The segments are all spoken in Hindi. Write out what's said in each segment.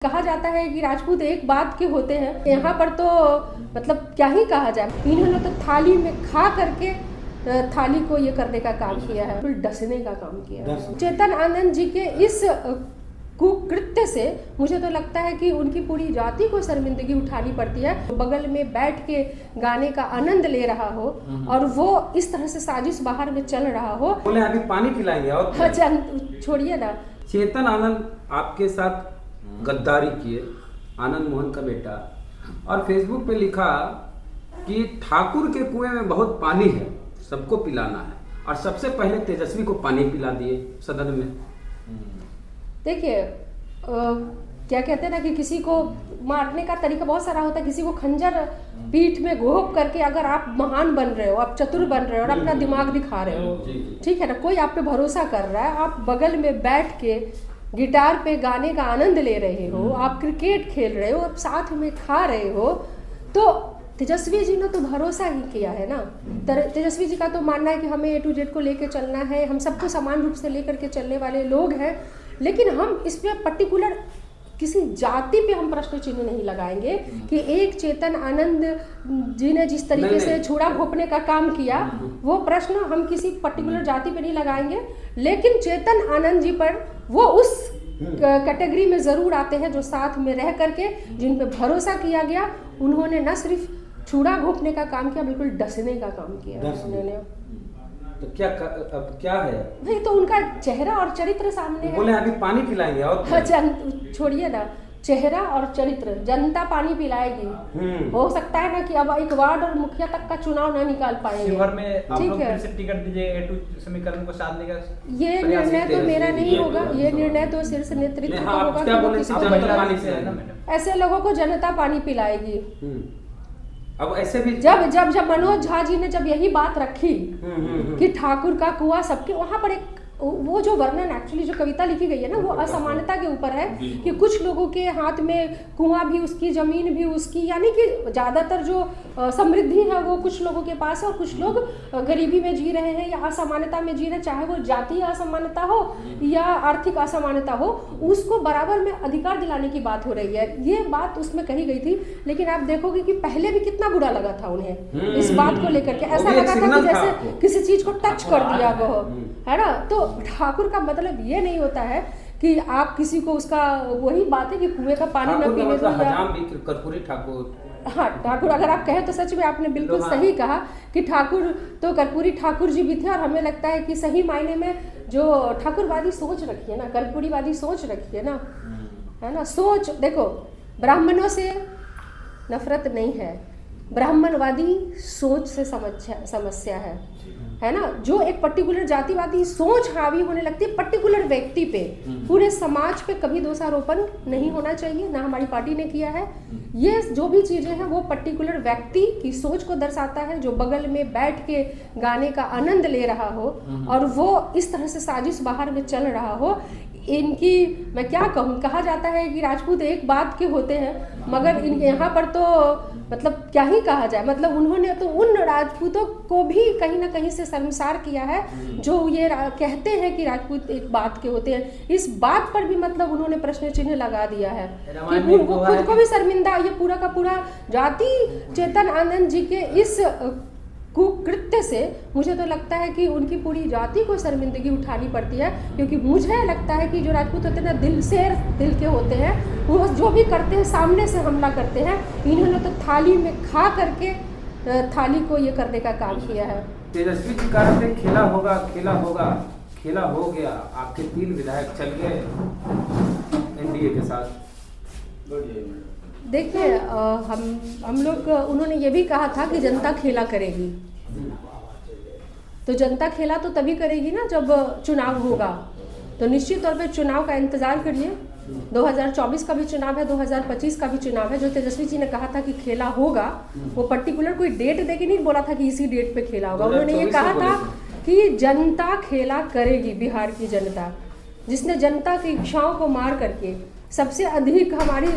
कहा जाता है कि राजपूत एक बात के होते हैं। यहाँ पर तो मतलब क्या ही कहा जाए, इन्होंने तो थाली में खा करके थाली को ये करने का काम किया है, बिल्कुल डसने का काम किया है। चेतन आनंद जी के इस कुकृत्य से मुझे तो लगता है कि उनकी पूरी जाति को शर्मिंदगी उठानी पड़ती है। बगल में बैठ के गाने का आनंद ले रहा हो और वो इस तरह से साजिश बाहर में चल रहा हो। बोले अभी पानी पिलाएंगे और छोड़िए ना। चेतन आनंद आपके साथ गद्दारी किए, आनंद मोहन का बेटा, और फेसबुक पे लिखा कि ठाकुर के कुएं में बहुत पानी है, सबको पिलाना है, और सबसे पहले तेजस्वी को पानी पिला दिए सदन में। देखिए क्या कहते हैं ना कि किसी को मारने का तरीका बहुत सारा होता है। किसी को खंजर पीठ में घोंप करके अगर आप महान बन रहे हो, आप चतुर बन रहे हो और अपना दिमाग दिखा रहे हो, ठीक है ना, कोई आप पे भरोसा कर रहा है, आप बगल में बैठ के गिटार पे गाने का आनंद ले रहे हो, आप क्रिकेट खेल रहे हो, आप साथ में खा रहे हो, तो तेजस्वी जी ने तो भरोसा ही किया है ना। तेजस्वी जी का तो मानना है कि हमें A to Z को लेकर चलना है, हम सबको समान रूप से लेकर के चलने वाले लोग हैं, लेकिन हम इस पे पर्टिकुलर किसी जाति पे हम प्रश्न चिन्ह नहीं लगाएंगे कि एक चेतन आनंद जी ने जिस तरीके से छुड़ा घोंपने का काम किया, वो प्रश्न हम किसी पर्टिकुलर जाति पे नहीं लगाएंगे। लेकिन चेतन आनंद जी पर वो उस कैटेगरी में जरूर आते हैं जो साथ में रह करके, जिन पे भरोसा किया गया, उन्होंने न सिर्फ छुड़ा घोंपने का काम किया, बिल्कुल डसने का काम किया उन्होंने। तो अब क्या है भाई, तो उनका चेहरा और चरित्र सामने है। बोले अभी पानी पिलाएंगे और छोड़िए ना, चेहरा और चरित्र, जनता पानी पिलाएगी। हो सकता है ना कि अब एक वार्ड और मुखिया तक का चुनाव ना निकाल पाएंगे। ठीक है, टिकट दीजिए A2 समीकरण को साधने का। ये निर्णय तो मेरा नहीं होगा, ये निर्णय तो शीर्ष नेतृत्व का होगा। ऐसे लोगों को जनता पानी पिलाएगी। अब ऐसे भी जब मनोज झा जी ने जब यही बात रखी कि ठाकुर का कुआं सबके, वहां पर एक वो जो वर्णन एक्चुअली जो कविता लिखी गई है ना, वो असमानता के ऊपर है कि कुछ लोगों के हाथ में कुआं भी उसकी, जमीन भी उसकी, यानी कि ज्यादातर जो समृद्धि है वो कुछ लोगों के पास है और कुछ लोग गरीबी में जी रहे हैं या असमानता में जी रहे हैं, चाहे वो जातीय असमानता हो या आर्थिक असमानता हो, उसको बराबर में अधिकार दिलाने की बात हो रही है। ये बात उसमें कही गई थी, लेकिन आप देखोगे कि पहले भी कितना बुरा लगा था उन्हें इस बात को लेकर के। ऐसा लगा था कि जैसे किसी चीज को टच कर दिया वो, है ना। तो ठाकुर का मतलब ये नहीं होता है कि आप किसी को, उसका वही बात है कि कुएं का पानी न पीने दो या कर्पूरी ठाकुर। हाँ, ठाकुर अगर आप कहें तो सच में आपने बिल्कुल सही कहा कि ठाकुर तो कर्पूरी ठाकुर जी भी थे। और हमें लगता है कि सही मायने में जो ठाकुरवादी सोच रखी है ना, कर्पूरीवादी सोच रखी है ना, है ना, सोच देखो, ब्राह्मणों से नफरत नहीं है, ब्राह्मणवादी सोच से समस्या है ना। जो एक पर्टिकुलर जातिवादी सोच हावी होने लगती है पर्टिकुलर व्यक्ति पे, पूरे समाज पे कभी दोषारोपण नहीं होना चाहिए, ना हमारी पार्टी ने किया है। ये जो भी चीजें हैं वो पर्टिकुलर व्यक्ति की सोच को दर्शाता है, जो बगल में बैठ के गाने का आनंद ले रहा हो और वो इस तरह से साजिश बाहर में चल रहा हो। इनकी मैं क्या कहूँ, कहा जाता है कि राजपूत एक बात के होते हैं, मगर यहाँ पर तो मतलब क्या ही कहा जाए, मतलब उन्होंने तो उन राजपूतों को भी कहीं ना कहीं से शर्मसार किया है जो ये कहते हैं कि राजपूत एक बात के होते हैं। इस बात पर भी मतलब उन्होंने प्रश्न चिन्ह लगा दिया है कि वो खुद को भी शर्मिंदा, ये पूरा का पूरा जाति चेतन आनंद जी के इस कुकृत्य से मुझे तो लगता है कि उनकी पूरी जाति को शर्मिंदगी उठानी पड़ती है। क्योंकि मुझे लगता है कि जो राजपूत होते हैं ना, दिल शेर दिल के होते हैं, वो जो भी करते हैं सामने से हमला करते हैं। इन्होंने तो थाली में खा करके थाली को ये करने का काम किया है। तेजस्वी जी कह रहे थे खेला होगा, खेला हो गया, आपके 3 विधायक चल गए NDA के साथ। देखिए हम लोग, उन्होंने ये भी कहा था कि जनता खेला करेगी, तो जनता खेला तो तभी करेगी ना जब चुनाव होगा। तो निश्चित तौर पे चुनाव का इंतजार करिए, 2024 का भी चुनाव है, 2025 का भी चुनाव है। जो तेजस्वी जी ने कहा था कि खेला होगा, वो पर्टिकुलर कोई डेट देके नहीं बोला था कि इसी डेट पे खेला होगा। उन्होंने ये कहा था कि जनता खेला करेगी, बिहार की जनता, जिसने जनता की इच्छाओं को मार करके सबसे अधिक हमारी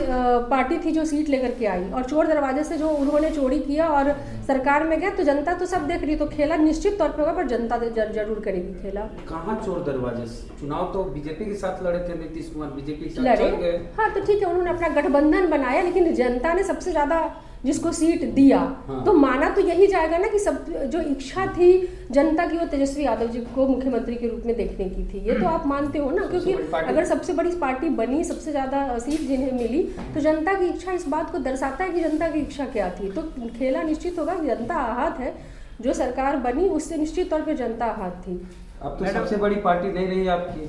पार्टी थी जो सीट लेकर के आई, और चोर दरवाजे से जो उन्होंने चोरी किया और सरकार में गए, तो जनता तो सब देख रही, तो खेला निश्चित तौर पे होगा, पर जनता जरूर करेगी खेला। कहाँ चोर दरवाजे से? चुनाव तो बीजेपी के साथ लड़े थे नीतीश कुमार, बीजेपी के साथ लड़े, चल गए। हाँ तो ठीक है, उन्होंने अपना गठबंधन बनाया, लेकिन जनता ने सबसे ज्यादा जिसको सीट दिया, हाँ। तो माना तो यही जाएगा ना कि सब जो इच्छा थी जनता की वो तेजस्वी यादव जी को मुख्यमंत्री के रूप में देखने की थी, ये तो आप मानते हो ना, क्योंकि अगर सबसे बड़ी पार्टी बनी, सबसे ज्यादा सीट जिन्हें मिली, तो जनता की इच्छा इस बात को दर्शाता है कि जनता की इच्छा क्या थी। तो खेला निश्चित होगा कि जनता आहत है, जो सरकार बनी उससे निश्चित तौर पर जनता आहत थी। अब तो सबसे बड़ी पार्टी नहीं रही आपकी,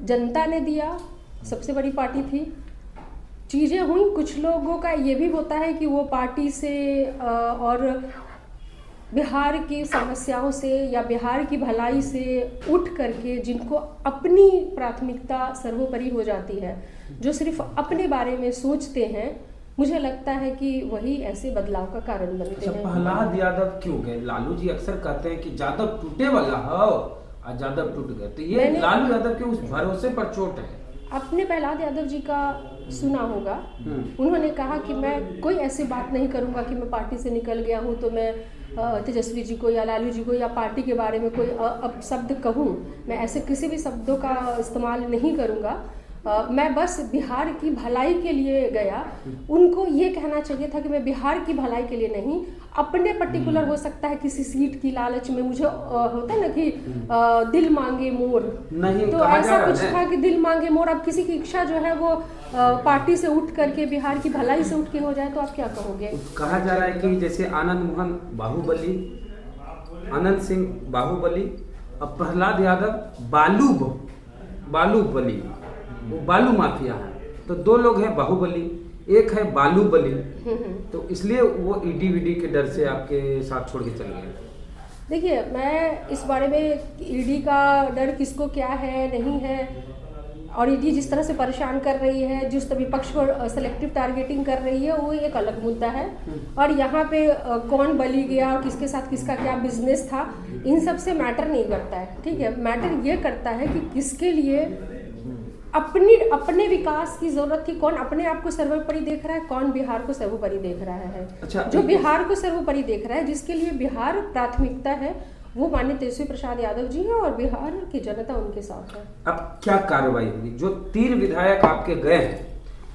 जनता ने दिया, सबसे बड़ी पार्टी थी, चीज़ें हुई। कुछ लोगों का ये भी होता है कि वो पार्टी से और बिहार की समस्याओं से या बिहार की भलाई से उठ करके, जिनको अपनी प्राथमिकता सर्वोपरि हो जाती है, जो सिर्फ अपने बारे में सोचते हैं, मुझे लगता है कि वही ऐसे बदलाव का कारण बनते हैं। प्रहलाद यादव क्यों गए? लालू जी अक्सर कहते हैं कि यादव टूटे वाला हो, और यादव टूट गए, तो ये लालू यादव के उस भरोसे पर चोट है। आपने प्रहलाद यादव जी का सुना होगा, उन्होंने कहा कि मैं कोई ऐसी बात नहीं करूंगा कि मैं पार्टी से निकल गया हूं तो मैं तेजस्वी जी को या लालू जी को या पार्टी के बारे में कोई अपशब्द कहूं, मैं ऐसे किसी भी शब्दों का इस्तेमाल नहीं करूंगा, मैं बस बिहार की भलाई के लिए गया। उनको ये कहना चाहिए था कि मैं बिहार की भलाई के लिए नहीं, अपने पर्टिकुलर हो सकता है किसी सीट की लालच में, मुझे होता है ना कि दिल मांगे मोर, नहीं तो ऐसा कुछ था कि दिल मांगे मोर। अब किसी की इच्छा जो है वो पार्टी से उठ करके बिहार की भलाई से उठ के हो जाए, तो आप क्या कहोगे? कहा जा रहा है कि जैसे आनंद मोहन बाहुबली, आनंद सिंह बाहुबली, और प्रहलाद यादव बालूबली, वो बालू माफिया है, तो दो लोग हैं बाहुबली, एक है बालूबली, तो इसलिए वो ईडी के डर से आपके साथ छोड़ के चले गए। देखिए, मैं इस बारे में ईडी का डर किसको क्या है नहीं है, और ईडी जिस तरह से परेशान कर रही है, जिस तरह विपक्ष को सेलेक्टिव टारगेटिंग कर रही है, वो एक अलग मुद्दा है। और यहाँ पे कौन बली गया और किसके साथ किसका क्या बिजनेस था, इन सब से मैटर नहीं करता है, ठीक है। मैटर ये करता है कि किसके लिए अपने विकास की जरूरत थी, कौन अपने आप को सर्वोपरि देख रहा है, कौन बिहार को सर्वोपरि देख रहा है। अच्छा, जो बिहार को सर्वोपरि देख रहा है, जिसके लिए बिहार प्राथमिकता है, वो माननीय तेजस्वी प्रसाद यादव जी हैं, और बिहार की जनता उनके साथ है। अब क्या कार्रवाई होगी? जो 3 विधायक आपके गए हैं,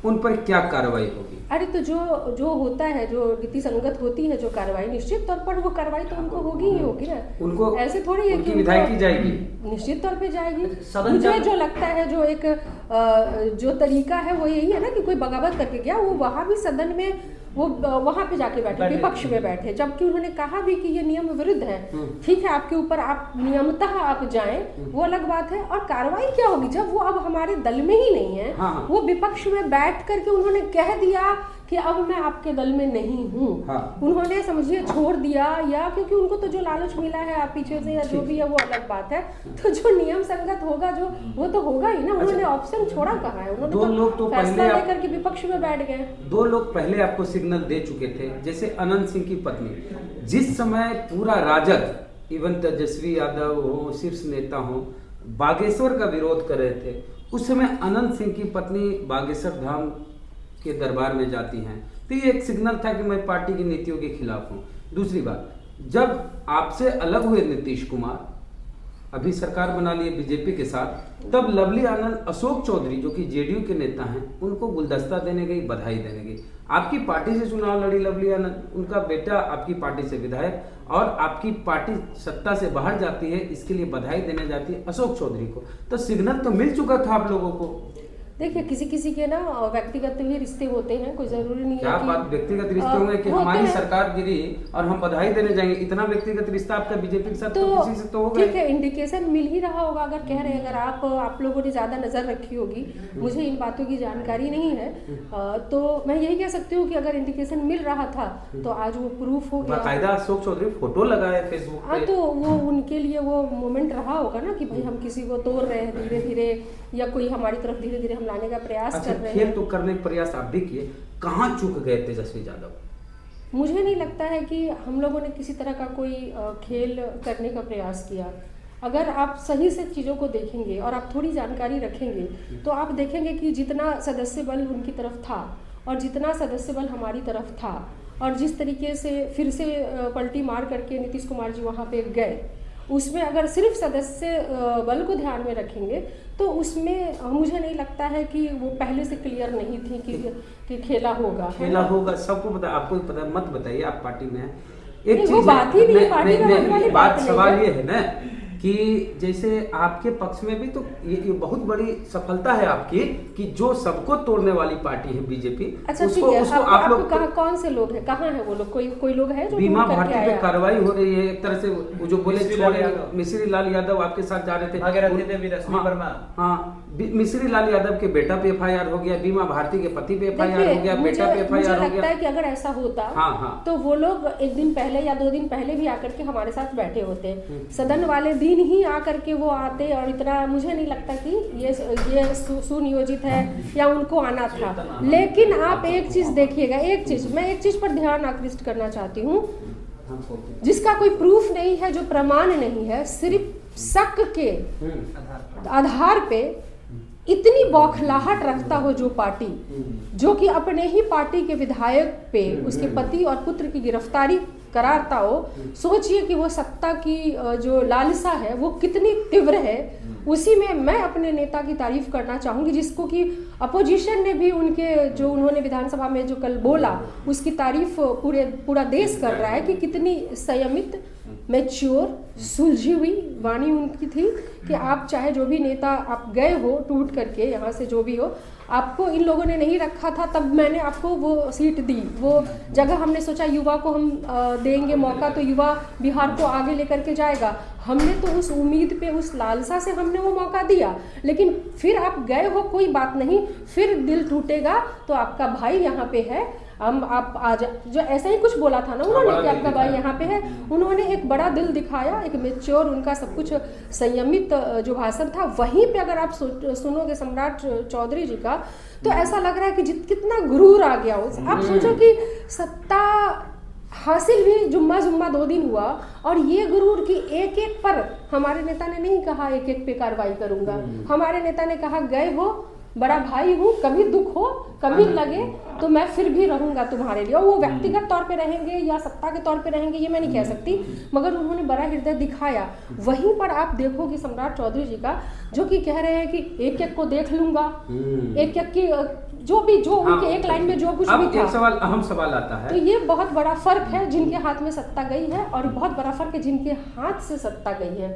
उन पर क्या कार्रवाई होगी? अरे तो जो होता है, जो नीति संगत होती है जो कार्रवाई, निश्चित तौर पर वो कार्रवाई तो उनको होगी ही होगी ना। उनको ऐसे थोड़ी है कि विधायकी जाएगी, निश्चित तौर पे जाएगी। मुझे जो लगता है, जो एक जो तरीका है वो यही है ना कि कोई बगावत करके गया, वो वहां भी सदन में वो वहां पे जाके बैठे, विपक्ष में बैठे, जबकि उन्होंने कहा भी कि ये नियम विरुद्ध है। ठीक है, आपके ऊपर आप नियमतः आप जाएं, वो अलग बात है। और कार्रवाई क्या होगी जब वो अब हमारे दल में ही नहीं है। हाँ। वो विपक्ष में बैठ करके उन्होंने कह दिया कि अब मैं आपके दल में नहीं हूँ। हाँ। उन्होंने समझिए छोड़ दिया, या क्योंकि उनको तो जो लालच मिला है आप पीछे से या जो भी है वो अलग बात है। तो जो नियम संगत होगा जो वो तो होगा ही ना। उन्होंने ऑप्शन छोड़ा कहाँ है, उन्होंने 2 लोग तो फैसला लेकर के विपक्ष में बैठ गए। 2 लोग पहले आपको सिग्नल दे चुके थे, जैसे अनंत सिंह की पत्नी। जिस समय पूरा राजद, इवन तेजस्वी यादव हो, शीर्ष नेता हो, बागेश्वर का विरोध कर रहे थे, उस समय अनंत सिंह की पत्नी बागेश्वर धाम के दरबार में जाती हैं, तो ये एक सिग्नल था कि मैं पार्टी की नीतियों के खिलाफ हूँ। दूसरी बात, जब आपसे अलग हुए नीतीश कुमार, अभी सरकार बना लिए बीजेपी के साथ, तब लवली आनंद अशोक चौधरी जो कि जेडीयू के नेता हैं, उनको गुलदस्ता देने गई, बधाई देने गई। आपकी पार्टी से चुनाव लड़ी लवली आनंद, उनका बेटा आपकी पार्टी से विधायक, और आपकी पार्टी सत्ता से बाहर जाती है, इसके लिए बधाई देने जाती है अशोक चौधरी को। तो सिग्नल तो मिल चुका था आप लोगों को। देखिए, किसी किसी के ना व्यक्तिगत भी रिश्ते होते हैं, कोई जरूरी नहीं क्या है कि बात व्यक्तिगत रिश्ते होंगे कि हमारी सरकार गिरी और हम बधाई देने जाएंगे, इतना व्यक्तिगत रिश्ता आपका बीजेपी के साथ तो किसी से तो होगा। ठीक है, इंडिकेशन मिल ही रहा होगा। अगर कह रहे हैं, अगर आप लोगों ने ज्यादा नजर रखी होगी, मुझे इन बातों की जानकारी नहीं है, तो मैं यही कह सकती हूँ कि अगर इंडिकेशन मिल रहा था तो आज वो प्रूफ हो गया। बाकायदा अशोक चौधरी फोटो लगाए फेसबुक पे। तो वो उनके लिए वो मोमेंट रहा होगा ना कि भाई हम किसी को तोड़ रहे हैं धीरे धीरे, या कोई हमारी तरफ धीरे धीरे हम लाने का प्रयास कर रहे हैं। खेल तो करने का प्रयास आप भी किए, कहाँ चूक गए तेजस्वी यादव? मुझे नहीं लगता है कि हम लोगों ने किसी तरह का कोई खेल करने का प्रयास किया। अगर आप सही से चीज़ों को देखेंगे और आप थोड़ी जानकारी रखेंगे तो आप देखेंगे कि जितना सदस्य बल उनकी तरफ था और जितना सदस्य बल हमारी तरफ था और जिस तरीके से फिर से पलटी मार करके नीतीश कुमार जी वहाँ पे गए, उसमें अगर सिर्फ सदस्य बल को ध्यान में रखेंगे तो उसमें मुझे नहीं लगता है कि वो पहले से क्लियर नहीं थी कि खेला होगा। सबको पता, आपको पता, मत बताइए आप पार्टी में हैं। एक चीज बात ही नहीं, पार्टी में होने वाली बात सवाल ये है ना कि जैसे आपके पक्ष में भी तो ये बहुत बड़ी सफलता है आपकी कि जो सबको तोड़ने वाली पार्टी है बीजेपी। अच्छा ठीक है, आप लोग कौन से लोग हैं, कहाँ है वो लोग? कोई लोग है जो बीमा भारती पे कार्रवाई हो रही है एक तरह से। वो जो बोले मिश्री लाल यादव आपके साथ जा रहे थे, हाँ मिश्री लाल यादव के बेटा पे FIR हो गया, बीमा भारती के पति पे FIR हो गया, बेटा पे FIR हो गया। मुझे लगता है कि अगर ऐसा होता तो वो लोग एक दिन पहले या 2 दिन पहले भी आकर के हमारे साथ बैठे होते, सदन वाले दिन ही आकर के वो आते। और इतना मुझे नहीं लगता कि ये सुनियोजित है या उनको आना था। लेकिन आप एक चीज देखिएगा, मैं एक चीज पर ध्यान आकृष्ट करना चाहती हूँ, जिसका कोई प्रूफ नहीं है, जो प्रमाण नहीं है, सिर्फ शक के आधार पे इतनी बौखलाहट रखता हो जो पार्टी, जो कि अपने ही पार्टी के विधायक पे उसके पति और पुत्र की गिरफ्तारी कराता हो, सोचिए कि वो सत्ता की जो लालसा है वो कितनी तीव्र है। उसी में मैं अपने नेता की तारीफ करना चाहूँगी, जिसको कि अपोजिशन ने भी उनके जो उन्होंने विधानसभा में जो कल बोला उसकी तारीफ पूरा देश कर रहा है कि कितनी संयमित, मैच्योर, सुलझी हुई वाणी उनकी थी कि आप चाहे जो भी नेता आप गए हो टूट करके यहाँ से, जो भी हो, आपको इन लोगों ने नहीं रखा था, तब मैंने आपको वो सीट दी, वो जगह हमने सोचा युवा को हम देंगे मौका तो युवा बिहार को आगे लेकर के जाएगा। हमने तो उस उम्मीद पे, उस लालसा से हमने वो मौका दिया। लेकिन फिर आप गए हो, कोई बात नहीं, फिर दिल टूटेगा तो आपका भाई यहाँ पे है, हम आप आ जा, जो ऐसा ही कुछ बोला था ना उन्होंने कि आपका भाई यहाँ पे है। उन्होंने एक बड़ा दिल दिखाया, एक मैच्योर, उनका सब कुछ संयमित जो भाषण था, वहीं पे अगर आप सुनोगे सम्राट चौधरी जी का तो ऐसा लग रहा है कि कितना गुरूर आ गया। आप सोचो कि सत्ता हासिल भी जुम्मा 2 दिन हुआ और ये गुरूर की एक पर हमारे नेता ने नहीं कहा एक पे कार्रवाई करूंगा। हमारे नेता ने कहा गए हो, बड़ा भाई हूँ, कभी दुख हो, कभी लगे तो मैं फिर भी रहूंगा तुम्हारे लिए। और वो व्यक्तिगत तौर पे रहेंगे या सत्ता के तौर पे रहेंगे ये मैं नहीं कह सकती, मगर उन्होंने बड़ा हृदय दिखाया। वहीं पर आप देखोगे सम्राट चौधरी जी का, जो कि कह रहे हैं कि एक को देख लूंगा, एक की जो उनके एक लाइन में जो कुछ भी था। सवाल, अहम सवाल आता है, तो ये बहुत बड़ा फर्क है जिनके हाथ में सत्ता गई है और बहुत बड़ा फर्क है जिनके हाथ से सत्ता गई है।